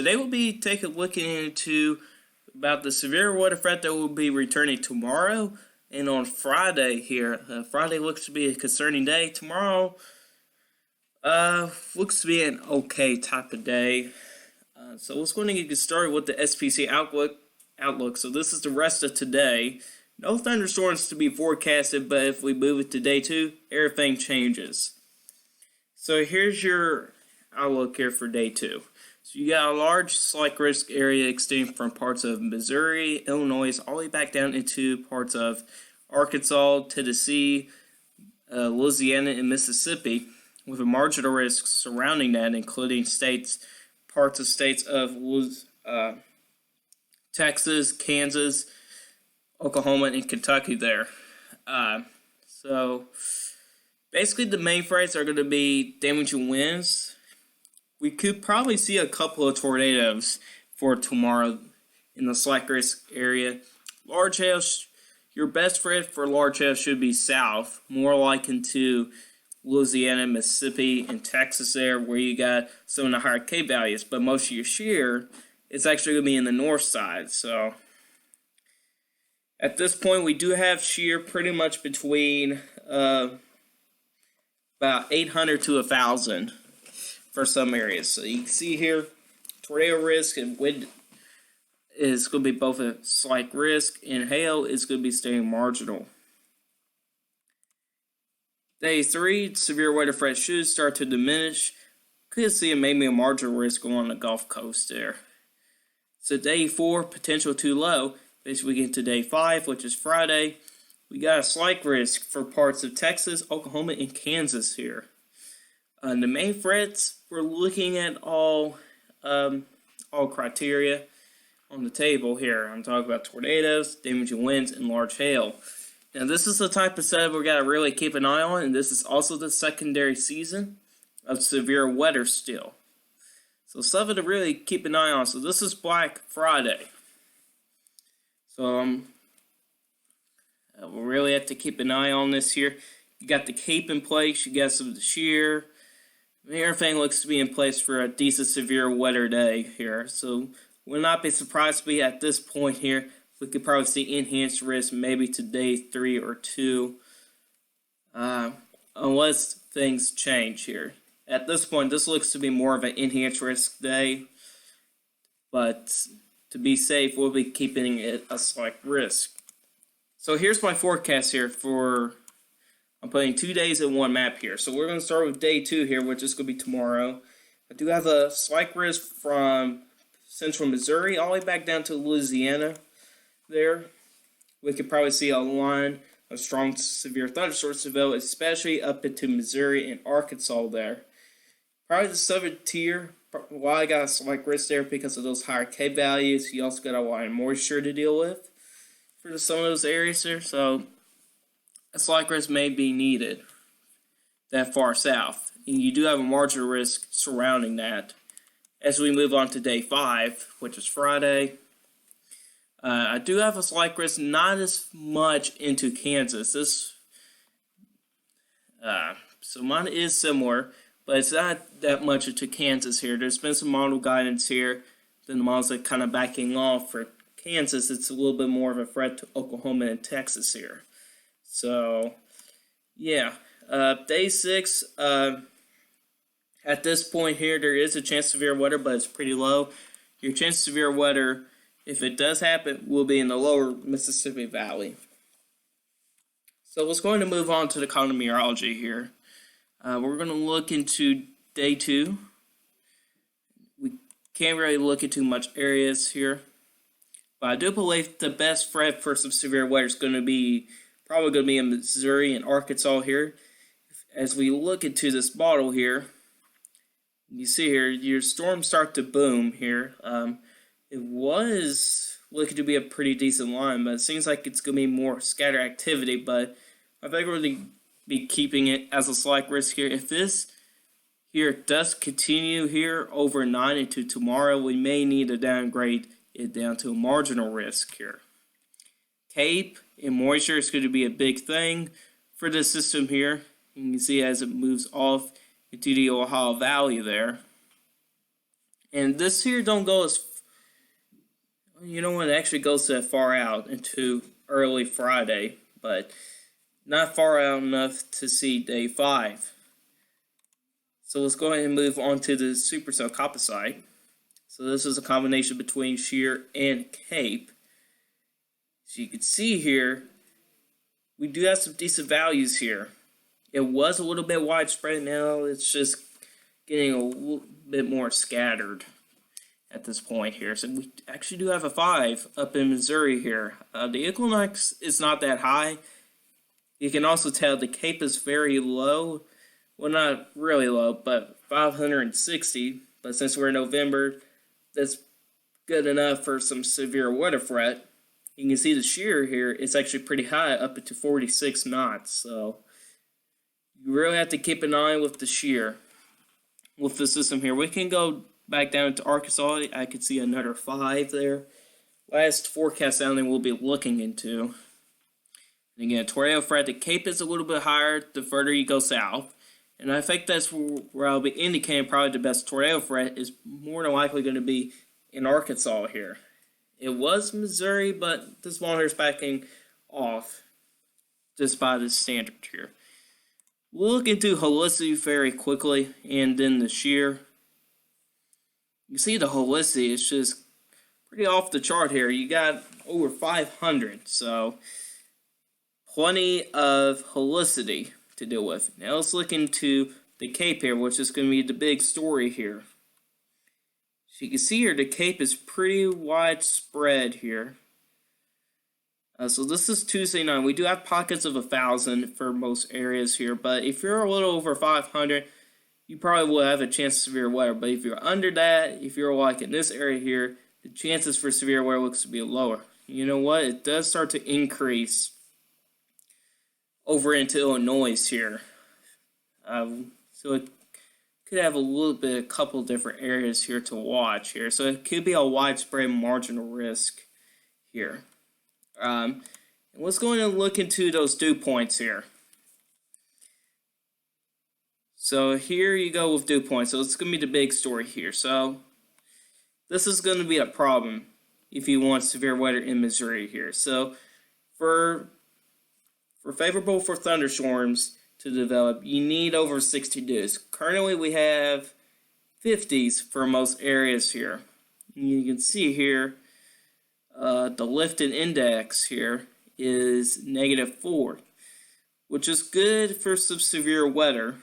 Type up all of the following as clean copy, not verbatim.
Today we'll be taking a look into about the severe weather threat that will be returning tomorrow and on Friday here. Friday looks to be a concerning day. Tomorrow looks to be an okay type of day. So let's go ahead and get started with the SPC outlook. So this is the rest of today. No thunderstorms to be forecasted, but if we move it to day 2, everything changes. So here's your outlook here for day 2. So you got a large slight risk area extending from parts of Missouri, Illinois, all the way back down into parts of Arkansas, Tennessee, Louisiana, and Mississippi, with a marginal risk surrounding that, including parts of states of Texas, Kansas, Oklahoma, and Kentucky there. So basically the main threats are going to be damaging winds. We could probably see a couple of tornadoes for tomorrow in the slight risk area. Large hail, your best threat for large hail should be south, more like into Louisiana, Mississippi, and Texas there, where you got some of the higher K values. But most of your shear is actually going to be in the north side. So at this point, we do have shear pretty much between about 800 to 1,000 for some areas. So you can see here, tornado risk and wind is going to be both a slight risk, and hail is going to be staying marginal. Day 3, severe weather threat should start to diminish. Could see maybe a marginal risk on the Gulf Coast there. So day 4, potential too low. Basically, we get to day 5, which is Friday. We got a slight risk for parts of Texas, Oklahoma, and Kansas here. The main threats, we're looking at all criteria on the table here. I'm talking about tornadoes, damaging winds, and large hail. Now, this is the type of setup we've got to really keep an eye on, and this is also the secondary season of severe weather still. So something to really keep an eye on. So this is Black Friday. So we'll really have to keep an eye on this here. You got the cape in place, you got some of the shear. Everything looks to be in place for a decent severe weather day here. So we'll not be surprised to be at this point here. We could probably see enhanced risk maybe to day 3 or 2. Unless things change here. At this point, this looks to be more of an enhanced risk day. But to be safe, we'll be keeping it a slight risk. So here's my forecast here for, I'm putting 2 days in one map here. So we're going to start with day 2 here, which is going to be tomorrow. I do have a slight risk from central Missouri all the way back down to Louisiana there. We could probably see a line of strong severe thunderstorms develop, especially up into Missouri and Arkansas there. Probably the southern tier, why I got a slight risk there because of those higher K values. You also got a lot of moisture to deal with for some of those areas there. So a slight risk may be needed that far south. And you do have a marginal risk surrounding that. As we move on to day 5, which is Friday, I do have a slight risk, not as much into Kansas. So mine is similar, but it's not that much into Kansas here. There's been some model guidance here. Then the models are kind of backing off for Kansas. It's a little bit more of a threat to Oklahoma and Texas here. So, yeah. Day 6, at this point here, there is a chance of severe weather, but it's pretty low. Your chance of severe weather, if it does happen, will be in the lower Mississippi Valley. So let's go ahead and move on to the common meteorology here. We're going to look into day 2. We can't really look into much areas here. But I do believe the best threat for some severe weather is going to be probably going to be in Missouri and Arkansas here. As we look into this model here, you see here, your storms start to boom here. It was looking to be a pretty decent line, but it seems like it's going to be more scattered activity. But I think we're going to be keeping it as a slight risk here. If this here does continue here overnight into tomorrow, we may need to downgrade it down to a marginal risk here. Cape and moisture is going to be a big thing for this system here. You can see as it moves off into the Ohio Valley there. And this here don't go as, you know what, it actually goes that far out into early Friday, but not far out enough to see day 5. So let's go ahead and move on to the supercell composite. So this is a combination between shear and cape. So you can see here, we do have some decent values here. It was a little bit widespread, now it's just getting a little bit more scattered at this point here. So we actually do have a 5 up in Missouri here. The equinox is not that high. You can also tell the cape is very low. Well, not really low, but 560. But since we're in November, that's good enough for some severe weather threat. You can see the shear here, it's actually pretty high, up to 46 knots. So you really have to keep an eye with the shear with the system here. We can go back down to Arkansas. I could see another 5 there. Last forecast sounding we'll be looking into. And again, tornado threat, the cape is a little bit higher the further you go south. And I think that's where I'll be indicating probably the best tornado threat is more than likely going to be in Arkansas here. It was Missouri, but this monitor is backing off just by the standard here. We'll look into helicity very quickly, and then the shear. You see the helicity is just pretty off the chart here. You got over 500, so plenty of helicity to deal with. Now let's look into the cape here, which is going to be the big story here. So you can see here the cape is pretty widespread here. So this is Tuesday night. We do have pockets of 1,000 for most areas here, but if you're a little over 500, you probably will have a chance of severe weather. But if you're under that, if you're like in this area here, the chances for severe weather looks to be lower. You know what? It does start to increase over into Illinois here. So it could have a little bit, a couple different areas here to watch here. So it could be a widespread marginal risk here. And let's go ahead and look into those dew points here. So here you go with dew points. So it's going to be the big story here. So this is going to be a problem if you want severe weather in Missouri here. So for favorable for thunderstorms to develop, you need over 60 dews. Currently we have 50s for most areas here. And you can see here the lifted index here is -4, which is good for some severe weather.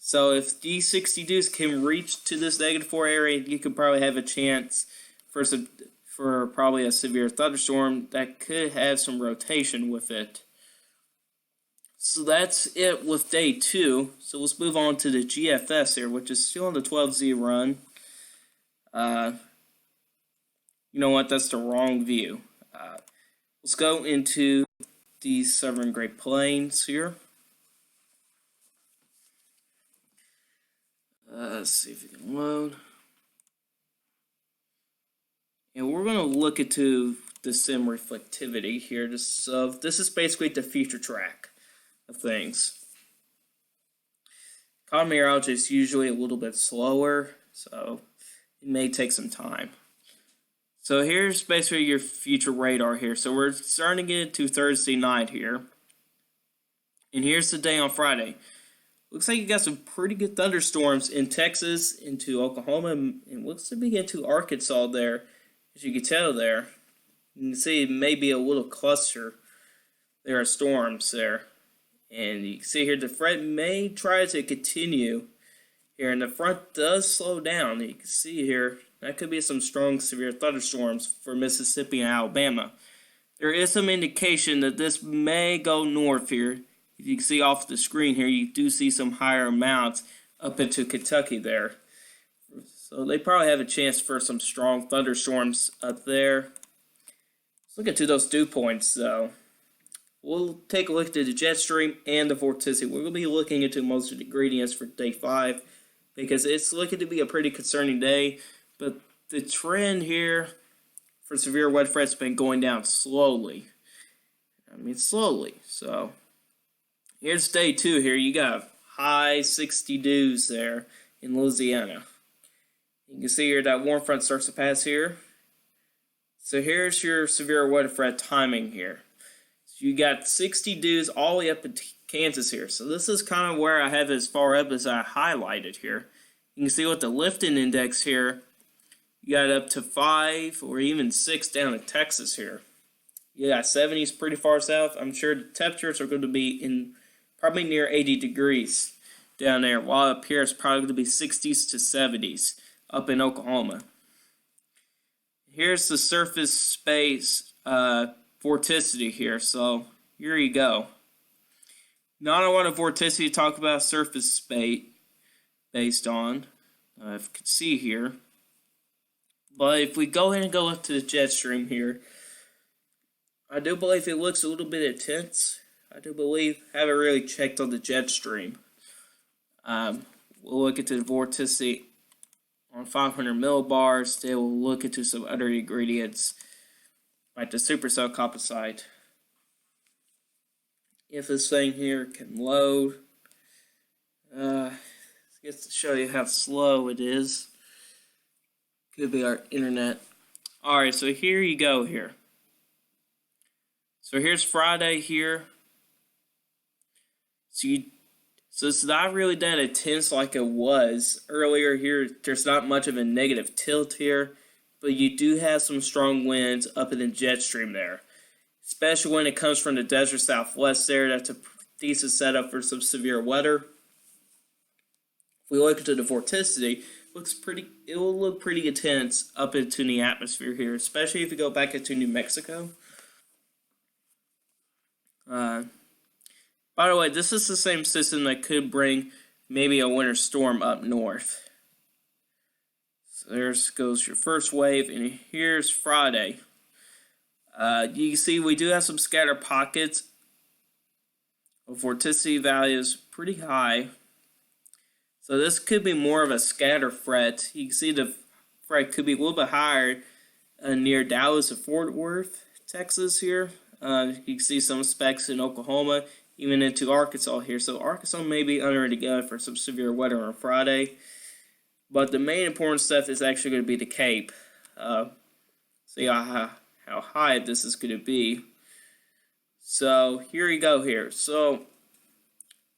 So if these 60 dews can reach to this -4 area, you could probably have a chance for probably a severe thunderstorm that could have some rotation with it. So that's it with day 2. So let's move on to the GFS here, which is still on the 12Z run. You know what? That's the wrong view. Let's go into the Southern Great Plains here. Let's see if we can load. And we're going to look into the sim reflectivity here. So this is basically the feature track of things. Common meteorology is usually a little bit slower, so it may take some time. So here's basically your future radar here. So we're starting to get into Thursday night here. And here's the day on Friday. Looks like you got some pretty good thunderstorms in Texas, into Oklahoma, and looks to be into Arkansas there. As you can tell there, you can see it may be a little cluster. There are storms there. And you can see here the threat may try to continue here, and the front does slow down. You can see here that could be some strong severe thunderstorms for Mississippi and Alabama. There is some indication that this may go north here. If you can see off the screen here, you do see some higher amounts up into Kentucky there. So they probably have a chance for some strong thunderstorms up there. Let's look into those dew points though. We'll take a look at the jet stream and the vorticity. We're going to be looking into most of the ingredients for day 5 because it's looking to be a pretty concerning day. But the trend here for severe weather threats has been going down slowly. Slowly. So here's day 2 here. You got high 60 dews there. in Louisiana. You can see here that warm front starts to pass here. So here's your severe weather threat timing here. So you got 60 degrees all the way up into Kansas here. So this is kind of where I have it as far up as I highlighted here. You can see with the lifting index here, you got up to 5 or even 6 down in Texas here. You got 70s pretty far south. I'm sure the temperatures are going to be in probably near 80 degrees down there, while up here it's probably going to be 60s to 70s up in Oklahoma. Here's the surface space vorticity here. So here you go. Now I don't want a vorticity to talk about surface space based on, if you can see here. But if we go ahead and go up to the jet stream here, I do believe it looks a little bit intense. I do believe I haven't really checked on the jet stream. We'll look into the vorticity on 500 millibars. They will look into some other ingredients like the supercell composite. If this thing here can load, just to show you how slow it is. Could be our internet. Alright, so here you go here. So here's Friday here. So it's not really that intense like it was earlier here. There's not much of a negative tilt here, but you do have some strong winds up in the jet stream there, especially when it comes from the desert southwest there. That's a decent setup for some severe weather. If we look into the vorticity, it will look pretty intense up into the atmosphere here, especially if you go back into New Mexico. By the way, this is the same system that could bring maybe a winter storm up north. So there goes your first wave, and here's Friday. You can see we do have some scattered pockets of vorticity values pretty high. So this could be more of a scatter threat. You can see the threat could be a little bit higher near Dallas or Fort Worth, Texas here. You can see some specks in Oklahoma, even into Arkansas here. So Arkansas may be under the gun for some severe weather on Friday. But the main important stuff is actually going to be the Cape. See how high this is going to be. So here you go here. So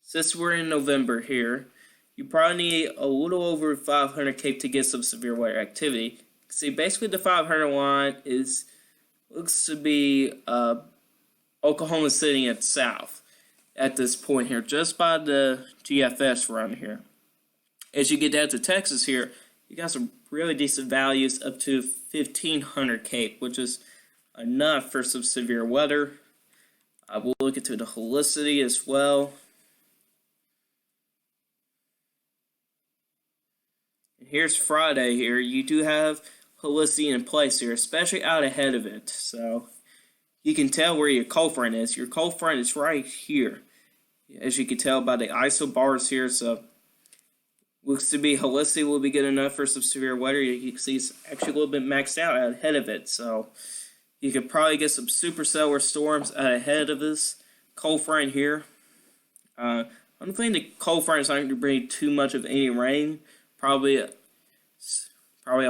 since we're in November here, you probably need a little over 500 Cape to get some severe weather activity. See, basically the 500 line looks to be Oklahoma City at south at this point here, just by the GFS run here. As you get down to Texas here, you got some really decent values up to 1,500 Cape, which is enough for some severe weather. We'll look into the helicity as well. Here's Friday here. You do have helicity in place here, especially out ahead of it. So you can tell where your cold front is. Your cold front is right here, as you can tell by the ISO bars here. So looks to be helicity will be good enough for some severe weather. You can see it's actually a little bit maxed out ahead of it. So you could probably get some supercellular storms out ahead of this cold front here. I don't think the cold front is not going to bring too much of any rain. Probably a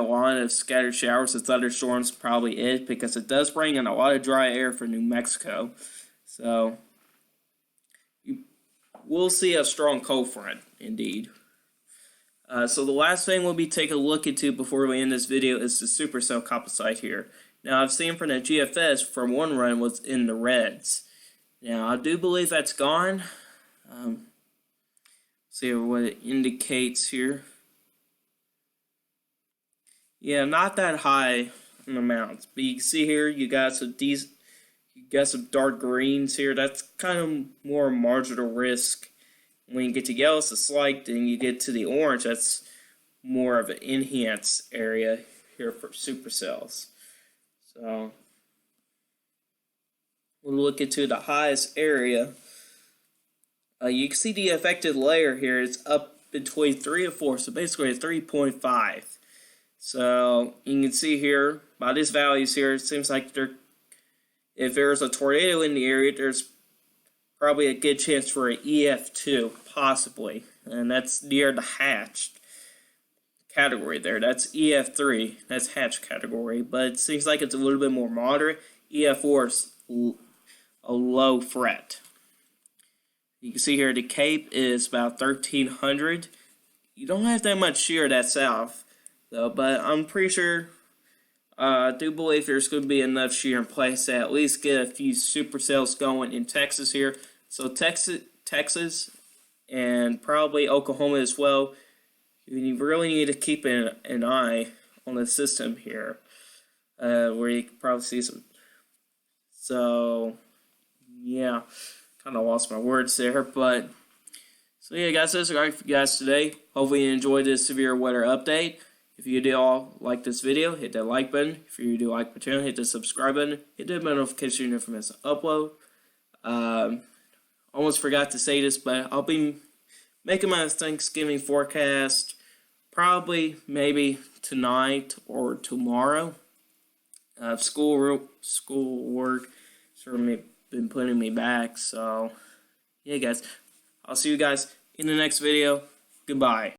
lot of scattered showers and thunderstorms probably is, because it does bring in a lot of dry air for New Mexico. So we'll see a strong cold front indeed. So the last thing we'll be taking a look into before we end this video is the supercell composite here. Now I've seen from the GFS from one run was in the reds. Now I do believe that's gone. See what it indicates here. Yeah, not that high in amounts, but you can see here you got some dark greens here. That's kind of more marginal risk. When you get to yellow, it's a slight. Then you get to the orange, that's more of an enhanced area here for supercells. So we'll look into the highest area. You can see the affected layer here is up between 3 and 4, so basically a 3.5. So you can see here by these values here, it seems like if there's a tornado in the area, there's probably a good chance for an EF2, possibly, and that's near the hatch. category there. That's EF3. That's hatch category, but it seems like it's a little bit more moderate. EF4 is a low fret. You can see here the Cape is about 1300. You don't have that much shear that's south, though, but I'm pretty sure, I do believe there's going to be enough shear in place to at least get a few supercells going in Texas here. So Texas, and probably Oklahoma as well. You really need to keep an eye on the system here, where you can probably see some. So, yeah, kind of lost my words there, but so yeah, guys, that's all right for you guys today. Hopefully you enjoyed this severe weather update. If you do all like this video, hit that like button. If you do like my channel, hit the subscribe button. Hit the bell notification if you miss an upload. Almost forgot to say this, but I'll be making my Thanksgiving forecast probably maybe tonight or tomorrow. School work sort of been putting me back, so yeah, guys. I'll see you guys in the next video. Goodbye.